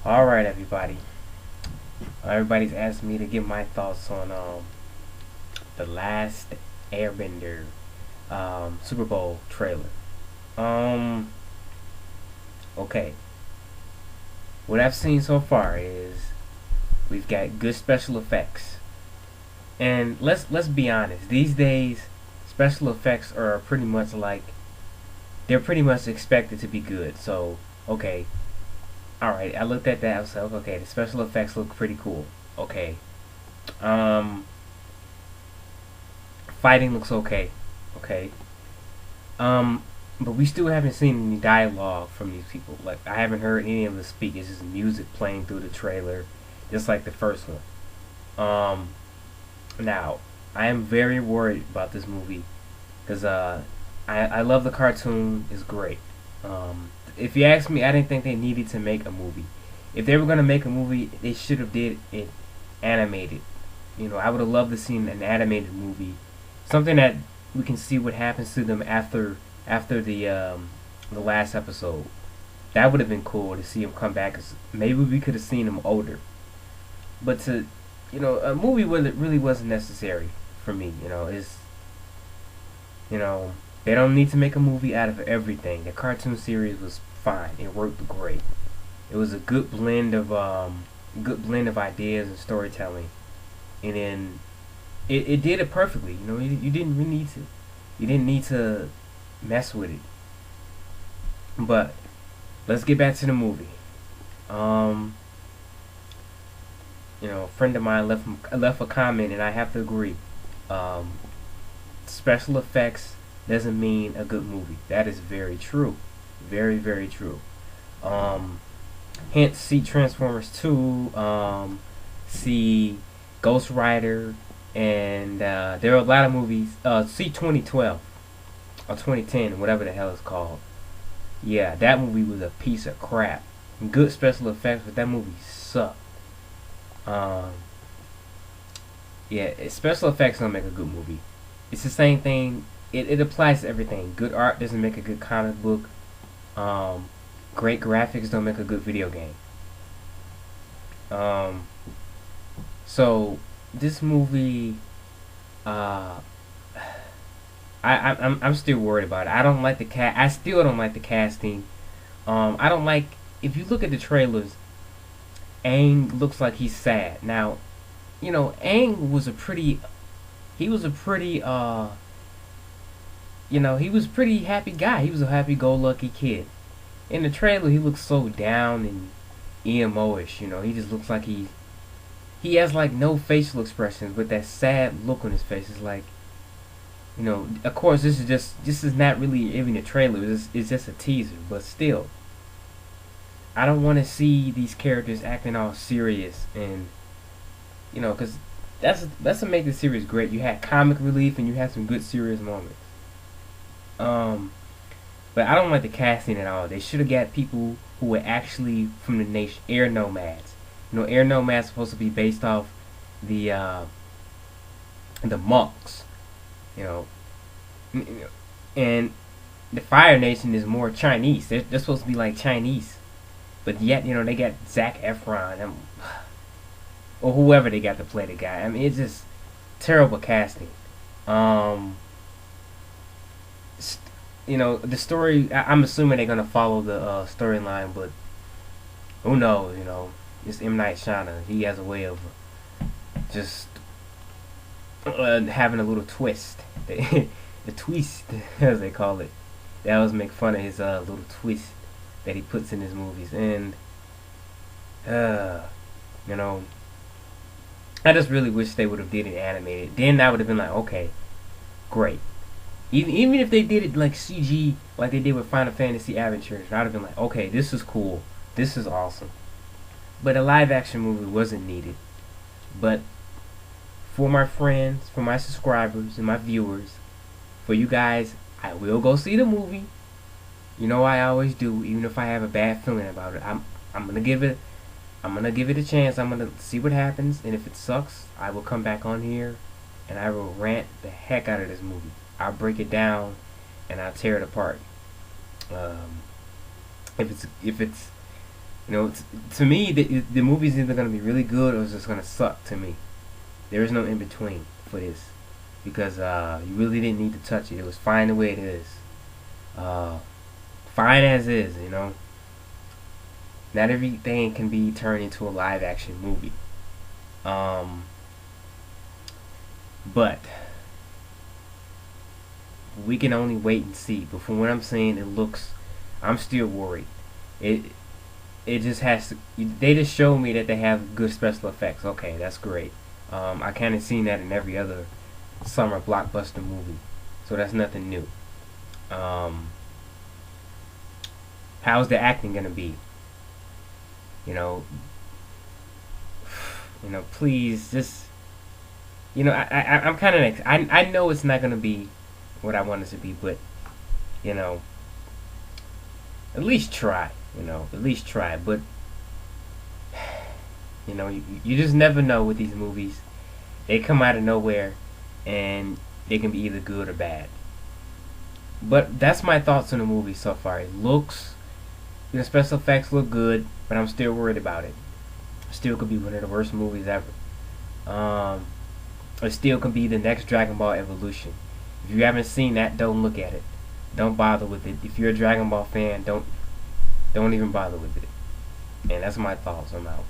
All right, everybody. Everybody's asked me to give my thoughts on the last Airbender Super Bowl trailer. Um, okay. What I've seen so far is we've got good special effects, and let's be honest. These days, special effects are pretty much like they're pretty much expected to be good. So okay, all right. I looked at that. I was like, okay, the special effects look pretty cool. Okay. Um, Fighting looks okay. Okay. Um, but we still haven't seen any dialogue from these people. Like I haven't heard any of them speak. It's just music playing through the trailer, just like the first one. Um, Now I am very worried about this movie because I love the cartoon. It's great. If you ask me, I didn't think they needed to make a movie. If they were gonna make a movie, they should have did it animated. I would have loved to seen an animated movie, something that we can see what happens to them after the last episode. That would have been cool to see them come back. 'Cause maybe we could have seen them older. But a movie really wasn't necessary for me. You know, they don't need to make a movie out of everything. The cartoon series was fine. It worked great. It was a good blend of ideas and storytelling, and then it did it perfectly. You didn't really need to mess with it. But let's get back to the movie. Um, a friend of mine left a comment, and I have to agree. Um, Special effects doesn't mean a good movie. That is very true, very very true. Um, Hence, see Transformers 2, see Ghost Rider, and there are a lot of movies. See 2012 or 2010, whatever the hell it's called. Yeah, that movie was a piece of crap. Good special effects, but that movie sucked. Um, yeah, special effects don't make a good movie. It's the same thing. It applies to everything. Good art doesn't make a good comic book. Um, Great graphics don't make a good video game. Um, so this movie, uh, I'm still worried about it. I don't like the cat. I still don't like the casting. I don't like if you look at the trailers. Aang looks like he's sad. Now, Aang was a pretty. He was a pretty. He was a pretty happy guy. He was a happy-go-lucky kid. In the trailer, he looks so down and emo-ish. He just looks like he has like no facial expressions, but that sad look on his face is like, Of course, this is not really even a trailer. It's just a teaser, but still, I don't want to see these characters acting all serious and because that's what make the series great. You had comic relief and you had some good serious moments. Um, but I don't like the casting at all. They should have got people who were actually from the nation, air nomads. Air nomads supposed to be based off the uh, the monks. You know, and the Fire Nation is more Chinese. They're supposed to be like Chinese, but yet they got Zac Efron or whoever they got to play the guy. I mean, it's just terrible casting. Um, the story. I'm assuming they're gonna follow the storyline, but who knows? It's M Night Shyamalan. He has a way of just having a little twist. The twist, as they call it. They always make fun of his little twist that he puts in his movies, and uh, you know, I just really wish they would have did it animated. Then I would have been like, okay, great. Even if they did it like CG, like they did with Final Fantasy Adventures, I'd have been like, okay, this is cool, this is awesome. But a live action movie wasn't needed. But for my friends, for my subscribers and my viewers, for you guys, I will go see the movie. I always do, even if I have a bad feeling about it. I'm gonna give it a chance. I'm gonna see what happens, and if it sucks, I will come back on here and I will rant the heck out of this movie. I'll break it down and I'll tear it apart. Um, if it's You know, to me, the movie's either gonna be really good or it's just gonna suck. To me, there is no in between for this because you really didn't need to touch it. It was fine the way it is, uh, fine as is. You know, not everything can be turned into a live action movie. Um, but we can only wait and see. But from what I'm saying, it looks. I'm still worried. It it just has to. They just show me that they have good special effects. Okay, that's great. I kind of seen that in every other summer blockbuster movie, so that's nothing new. Um, how's the acting gonna be? You know, please just. I'm kind of. I know it's not gonna be what I want it to be, but you know, at least try. At least try. But you just never know with these movies. They come out of nowhere, and they can be either good or bad. But that's my thoughts on the movie so far. It looks, special effects look good, but I'm still worried about it. Still could be one of the worst movies ever. Um, it still could be the next Dragon Ball Evolution. If you haven't seen that, don't look at it. Don't bother with it. If you're a Dragon Ball fan, don't even bother with it. And that's my thoughts. I'm out.